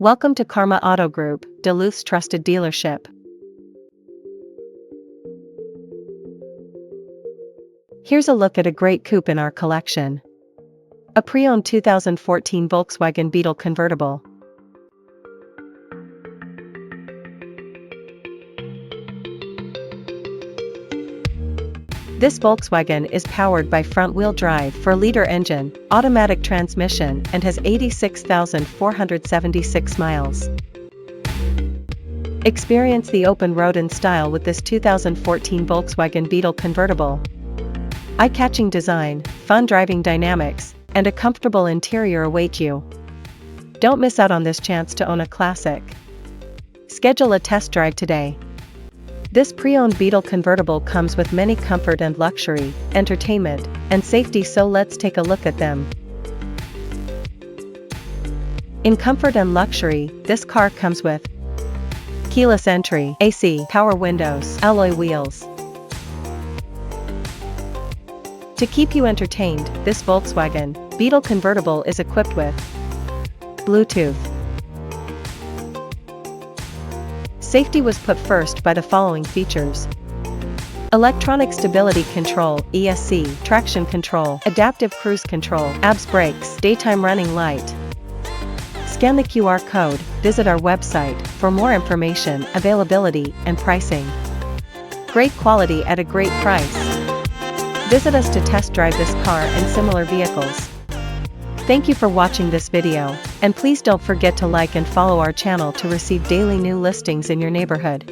Welcome to Karma Auto Group, Duluth's trusted dealership. Here's a look at a great coupe in our collection. A pre-owned 2014 Volkswagen Beetle Convertible. This Volkswagen is powered by front-wheel drive 4-liter engine, automatic transmission, and has 86,476 miles. Experience the open road in style with this 2014 Volkswagen Beetle Convertible. Eye-catching design, fun driving dynamics, and a comfortable interior await you. Don't miss out on this chance to own a classic. Schedule a test drive today. This pre-owned Beetle Convertible comes with many comfort and luxury, entertainment, and safety, so let's take a look at them. In comfort and luxury, this car comes with keyless entry, AC, power windows, alloy wheels. To keep you entertained, this Volkswagen Beetle Convertible is equipped with Bluetooth. Safety was put first by the following features: electronic stability control, ESC, traction control, adaptive cruise control, ABS brakes, daytime running light. Scan the QR code, visit our website for more information, availability, and pricing. Great quality at a great price. Visit us to test drive this car and similar vehicles. Thank you for watching this video, and please don't forget to like and follow our channel to receive daily new listings in your neighborhood.